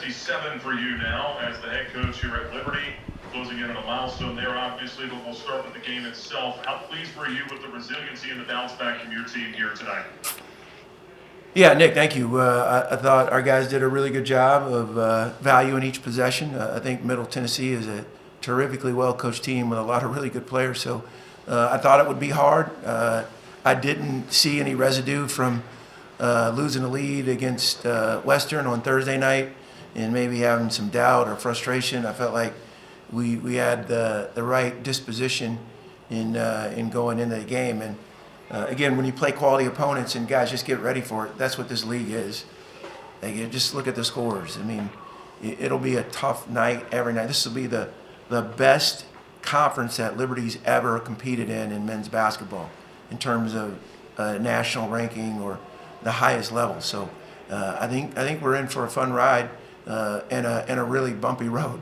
57 for you now as the head coach here at Liberty, closing in on a milestone there, obviously, but we'll start with the game itself. How pleased were you with the resiliency and the bounce back from your team here tonight? Yeah, Nick, thank you. I thought our guys did a really good job of valuing each possession. I think Middle Tennessee is a terrifically well-coached team with a lot of really good players, so I thought it would be hard. I didn't see any residue from losing a lead against Western on Thursday night and maybe having some doubt or frustration. I felt like we had the right disposition in going into the game. And again, when you play quality opponents and guys just get ready for it, that's what this league is. Like, just look at the scores. I mean, it'll be a tough night every night. This will be the best conference that Liberty's ever competed in men's basketball in terms of national ranking or the highest level. So I think we're in for a fun ride and a really bumpy road.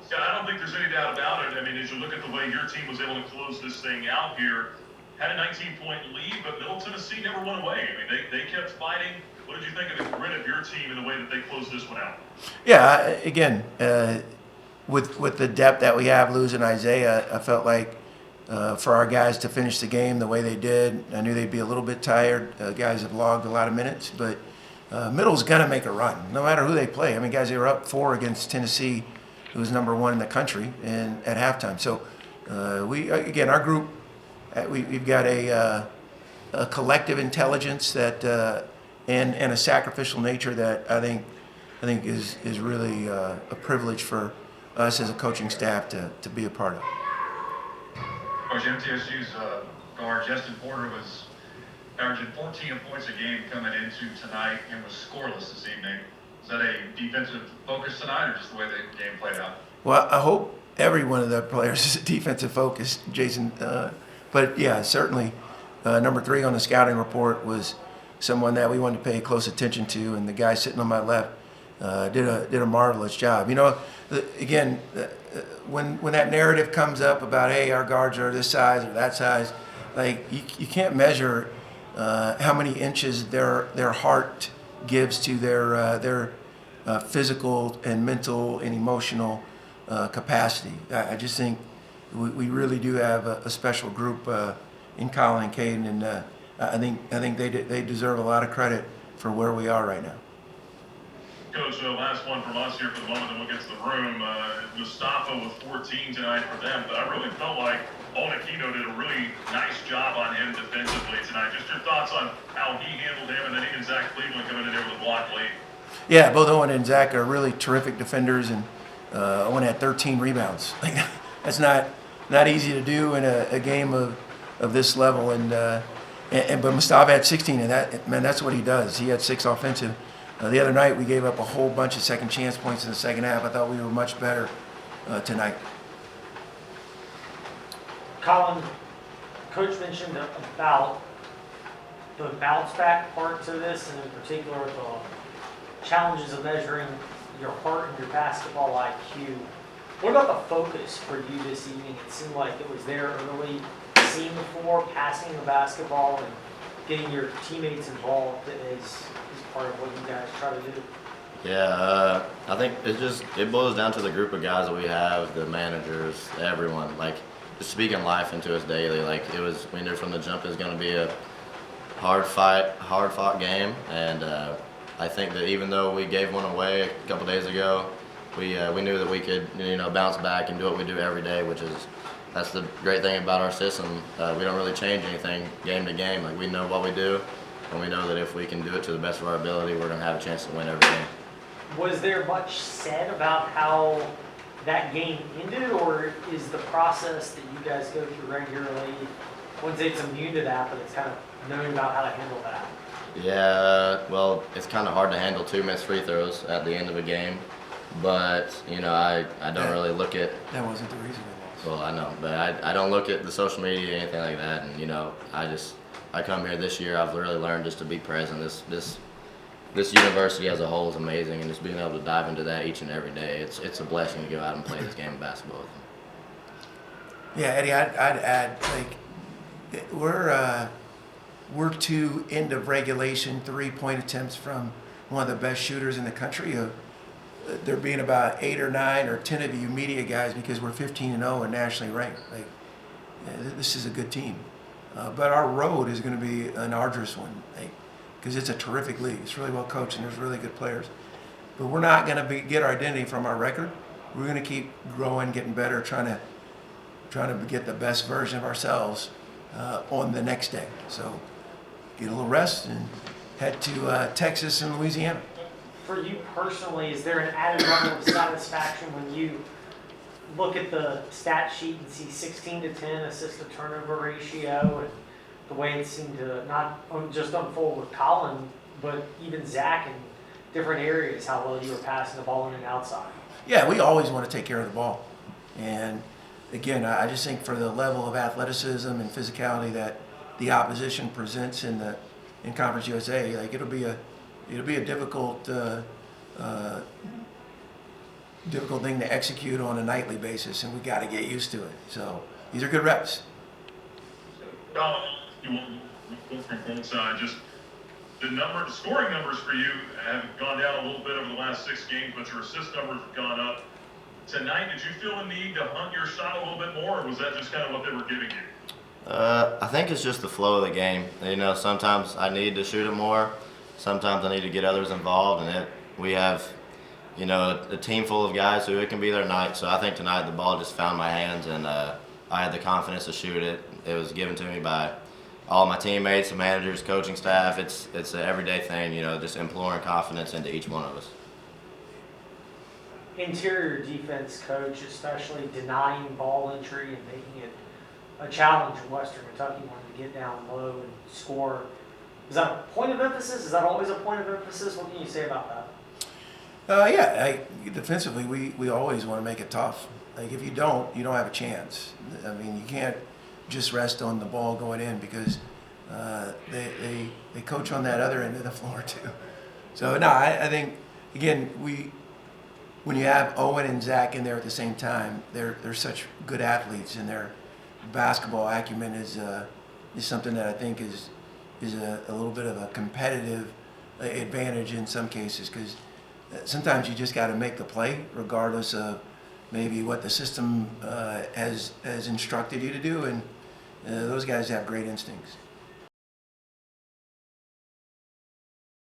Yeah, I don't think there's any doubt about it. I mean, as you look at the way your team was able to close this thing out here, had a 19-point lead, but Middle Tennessee never went away. I mean, they kept fighting. What did you think of the grit of your team and the way that they closed this one out? Yeah, again, with the depth that we have, losing Isaiah, I felt like for our guys to finish the game the way they did, I knew they'd be a little bit tired. Guys have logged a lot of minutes, but Middle's going to make a run, no matter who they play. I mean, guys, they were up 4 against Tennessee, who was #1 in the country, and at halftime. So our group, we've got a collective intelligence that and a sacrificial nature that I think is really a privilege for us as a coaching staff to be a part of. Coach, MTSU's guard Justin Porter was averaging 14 points a game coming into tonight and was scoreless this evening. Is that a defensive focus tonight, or just the way the game played out? Well, I hope every one of the players is a defensive focus, Jason. But yeah, certainly number 3 on the scouting report was someone that we wanted to pay close attention to, and the guy sitting on my left did a marvelous job. You know, again, when that narrative comes up about, hey, our guards are this size or that size, like you can't measure how many inches their heart gives to their physical and mental and emotional capacity. I just think we really do have a special group in Colin and Caden, and I think they deserve a lot of credit for where we are right now. Coach, last one from us here for the moment, then we'll get to the room. Mustafa with 14 tonight for them, but I really felt like Aquino did a really nice job on him defensively tonight. Just your thoughts on how he handled him, and then even Zach Cleveland coming in there with a block lead. Yeah, both Owen and Zach are really terrific defenders, and Owen had 13 rebounds. Like, that's not easy to do in a game of this level, but Mustafa had 16, and that's what he does. He had 6 offensive. The other night we gave up a whole bunch of second chance points in the second half. I thought we were much better tonight. Colin, Coach mentioned about the bounce back part to this, and in particular the challenges of measuring your heart and your basketball IQ. What about the focus for you this evening? It seemed like it was there early, seeing the floor, passing the basketball, and getting your teammates involved is part of what you guys try to do. Yeah, I think it boils down to the group of guys that we have, the managers, everyone. Like, just speaking life into us daily. Like, we knew from the jump it was going to be a hard-fought game, and I think that even though we gave one away a couple days ago, we knew that we could bounce back and do what we do every day, that's the great thing about our system. We don't really change anything game to game. Like, we know what we do, and we know that if we can do it to the best of our ability, we're going to have a chance to win every game. Was there much said about how that game ended, or is the process that you guys go through regularly, once it's immune to that, but it's kind of knowing about how to handle that? Yeah, well, it's kind of hard to handle 2 missed free throws at the end of a game, but I don't really look at. That wasn't the reason we lost. Well, I know, but I don't look at the social media or anything like that, and I come here this year. I've really learned just to be present. This university as a whole is amazing, and just being able to dive into that each and every day, it's a blessing to go out and play this game of basketball with them. Yeah, Eddie, I'd add, like, we're 2 end of regulation 3-point attempts from one of the best shooters in the country, there being about 8 or 9 or 10 of you media guys because we're 15-0 and nationally ranked. Like, yeah, this is a good team. But our road is going to be an arduous one, because it's a terrific league. It's really well coached and there's really good players. But we're not going to get our identity from our record. We're going to keep growing, getting better, trying to get the best version of ourselves on the next day. So get a little rest and head to Texas and Louisiana. For you personally, is there an added level of satisfaction when you look at the stat sheet and see 16-10 assist to turnover ratio and the way it seemed to not just unfold with Colin, but even Zach in different areas, how well you were passing the ball in and outside? Yeah, we always want to take care of the ball. And again, I just think for the level of athleticism and physicality that the opposition presents in Conference USA, like it'll be a difficult difficult thing to execute on a nightly basis, and we got to get used to it. So these are good reps. Colin, you want from both sides, just the scoring numbers for you have gone down a little bit over the last 6 games, but your assist numbers have gone up. Tonight, did you feel the need to hunt your shot a little bit more, or was that just kind of what they were giving you? I think it's just the flow of the game. You know, sometimes I need to shoot it more. Sometimes I need to get others involved, and we have, you know, a team full of guys who it can be their night. So I think tonight the ball just found my hands, and I had the confidence to shoot it. It was given to me by all my teammates, the managers, coaching staff. It's an everyday thing, you know, just imploring confidence into each one of us. Interior defense coach, especially denying ball entry and making it a challenge in Western Kentucky, wanting to get down low and score. Is that a point of emphasis? Is that always a point of emphasis? What can you say about that? Defensively, we always want to make it tough. Like if you don't have a chance. I mean, you can't just rest on the ball going in because they coach on that other end of the floor too. So no, I think again when you have Owen and Zach in there at the same time, they're such good athletes, and their basketball acumen is something that I think is a little bit of a competitive advantage in some cases, because sometimes you just got to make the play regardless of maybe what the system has instructed you to do, and those guys have great instincts.